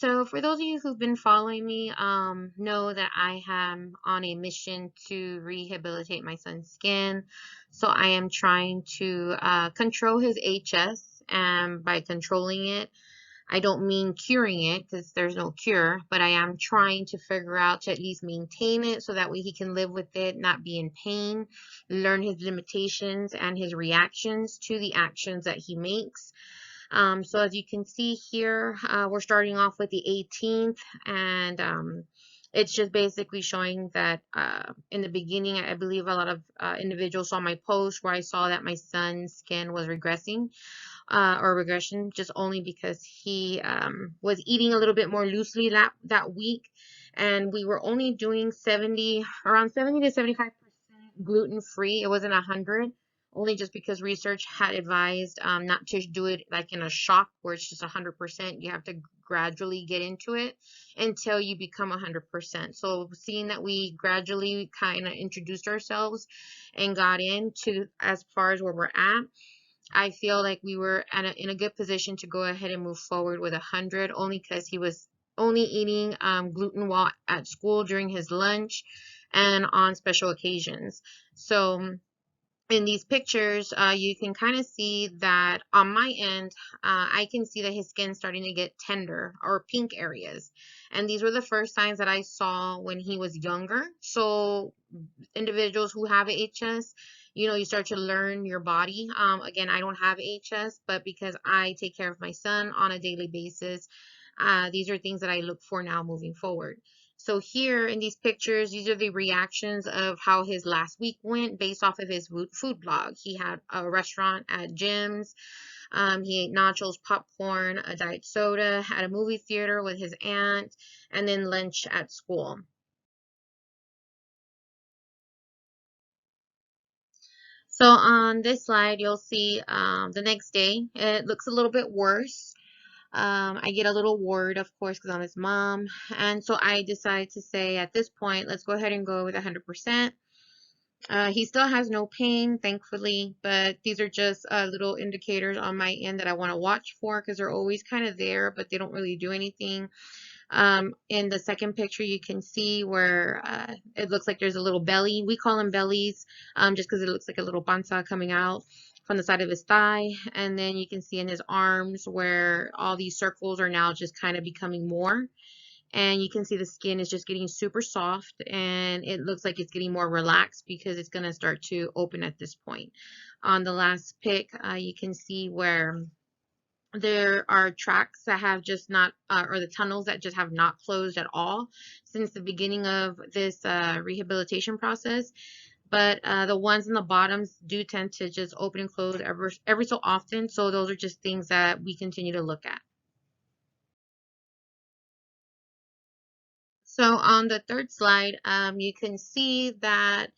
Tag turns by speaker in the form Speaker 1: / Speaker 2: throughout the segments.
Speaker 1: So for those of you who've been following me, know that I am on a mission to rehabilitate my son's skin. So I am trying to control his HS, and by controlling it, I don't mean curing it because there's no cure, but I am trying to figure out to at least maintain it so that way he can live with it, not be in pain, learn his limitations and his reactions to the actions that he makes. So as you can see here, we're starting off with the 18th, and it's just basically showing that in the beginning, I believe a lot of individuals saw my post where I saw that my son's skin was regressing or regression, just only because he was eating a little bit more loosely that week, and we were only doing around 70 to 75% gluten free. It wasn't 100, only just because research had advised not to do it like in a shock where it's just 100%. You have to gradually get into it until you become 100%. So seeing that we gradually kind of introduced ourselves and got into as far as where we're at, I feel like we were in a good position to go ahead and move forward with 100, only because he was only eating gluten while at school during his lunch and on special occasions. So in these pictures, you can kind of see that on my end, I can see that his skin's starting to get tender or pink areas. And these were the first signs that I saw when he was younger. So individuals who have HS, you start to learn your body. Again, I don't have HS, but because I take care of my son on a daily basis, these are things that I look for now moving forward. So here in these pictures, these are the reactions of how his last week went based off of his food blog. He had a restaurant at Jim's. He ate nachos, popcorn, a diet soda, at a movie theater with his aunt, and then lunch at school. So on this slide, you'll see the next day. It looks a little bit worse. I get a little worried, of course, because I'm his mom. And so I decide to say at this point, let's go ahead and go with 100%. He still has no pain, thankfully, but these are just little indicators on my end that I want to watch for because they're always kind of there, but they don't really do anything. In the second picture, you can see where it looks like there's a little belly. We call them bellies just because it looks like a little panza coming out from the side of his thigh. And then you can see in his arms where all these circles are now just kind of becoming more. And you can see the skin is just getting super soft, and it looks like it's getting more relaxed because it's going to start to open at this point. On the last pic, you can see where there are tracks that have just not, or the tunnels that just have not closed at all since the beginning of this rehabilitation process. But the ones in the bottoms do tend to just open and close every so often. So those are just things that we continue to look at. So on the third slide, you can see that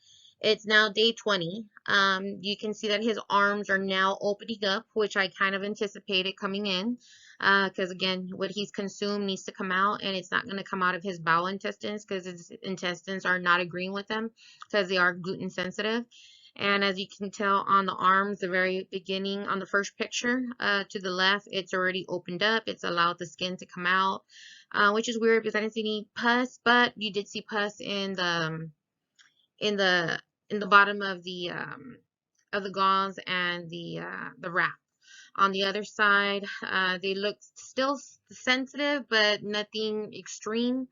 Speaker 1: it's now day 20. You can see that his arms are now opening up, which I kind of anticipated coming in, because again, what he's consumed needs to come out, and it's not going to come out of his bowel intestines because his intestines are not agreeing with them because they are gluten sensitive. And as you can tell on the arms, the very beginning on the first picture to the left, it's already opened up. It's allowed the skin to come out, which is weird because I didn't see any pus, but you did see pus in the in the bottom of the gauze and the wrap. On the other side, they look still sensitive, but nothing extreme.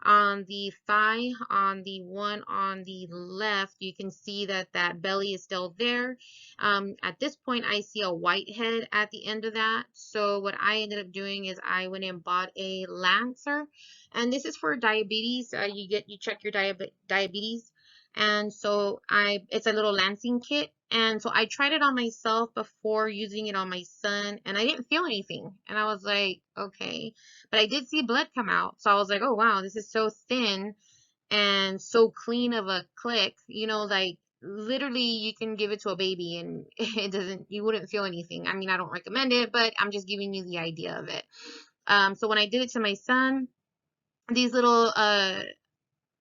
Speaker 1: On the thigh, on the one on the left, you can see that that belly is still there. At this point, I see a white head at the end of that. So what I ended up doing is I went and bought a Lancer, and this is for diabetes. You check your diabetes, and so it's a little lancing kit. And so I tried it on myself before using it on my son, and I didn't feel anything. And I was like, okay. But I did see blood come out. So I was like, oh, wow, this is so thin and so clean of a click. Like literally you can give it to a baby and you wouldn't feel anything. I mean, I don't recommend it, but I'm just giving you the idea of it. So when I did it to my son, these little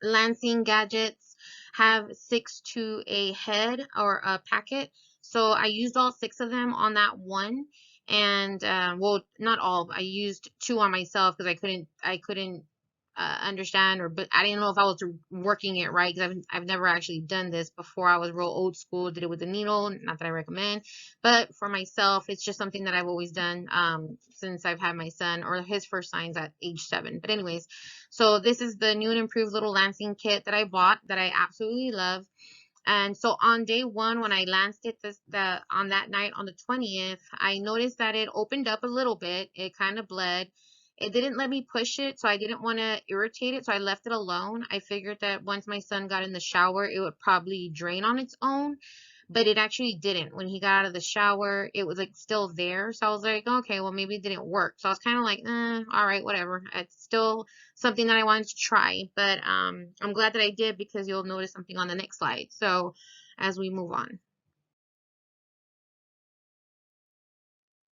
Speaker 1: lancing gadgets have 6 to a head or a packet. So I used all 6 of them on that one. And well, not all. I used 2 on myself because I couldn't understand, or but I didn't know if I was working it right, because I've never actually done this before. I was real old school, did it with a needle. Not that I recommend, but for myself, it's just something that I've always done since I've had my son, or his first signs at age 7. But anyways, so this is the new and improved little lancing kit that I bought that I absolutely love. And so on day 1, when I lanced it on that night on the 20th, I noticed that it opened up a little bit. It kind of bled. It didn't let me push it, so I didn't want to irritate it, so I left it alone. I figured that once my son got in the shower, it would probably drain on its own, but it actually didn't. When he got out of the shower, it was like still there. So I was like, okay, well, maybe it didn't work. So I was kind of like, all right, whatever. It's still something that I wanted to try, but I'm glad that I did, because you'll notice something on the next slide. So as we move on.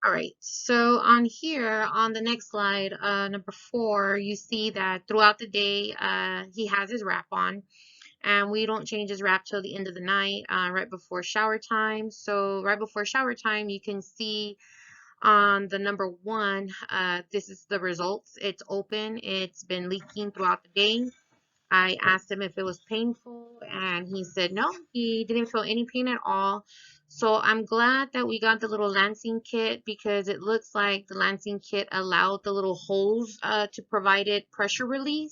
Speaker 1: All right, so on here on the next slide, number 4, you see that throughout the day, he has his wrap on, and we don't change his wrap till the end of the night, right before shower time. So right before shower time, you can see on the number 1, this is the results. It's open. It's been leaking throughout the day. I asked him if it was painful, and he said no, he didn't feel any pain at all. So I'm glad that we got the little lancing kit, because it looks like the lancing kit allowed the little holes to provide it pressure relief.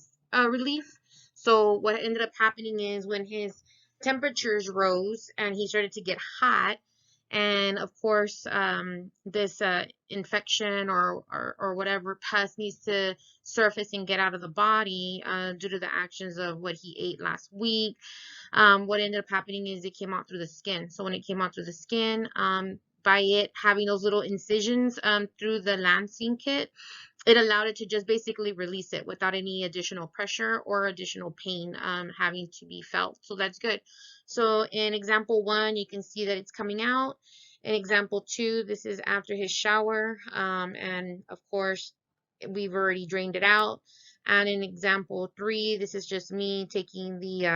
Speaker 1: So what ended up happening is, when his temperatures rose and he started to get hot, and of course this infection or whatever pus needs to surface and get out of the body due to the actions of what he ate last week. What ended up happening is it came out through the skin. So when it came out through the skin, by it having those little incisions through the lancing kit, it allowed it to just basically release it without any additional pressure or additional pain having to be felt. So that's good. So in example 1, you can see that it's coming out. In example 2, this is after his shower, and of course we've already drained it out. And in example 3, this is just me taking the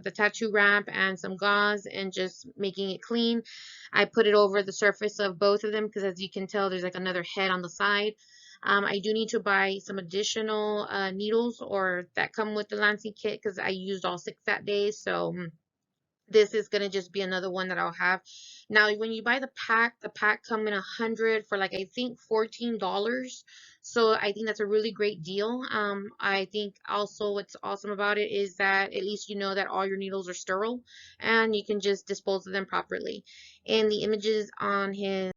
Speaker 1: the tattoo wrap and some gauze and just making it clean. I put it over the surface of both of them, because as you can tell, there's like another head on the side. I do need to buy some additional needles or that come with the lancing kit, because I used all 6 that day. So this is going to just be another one that I'll have. Now, when you buy the pack come in 100 for like, I think $14. So I think that's a really great deal. I think also what's awesome about it is that at least you know that all your needles are sterile and you can just dispose of them properly. And the images on his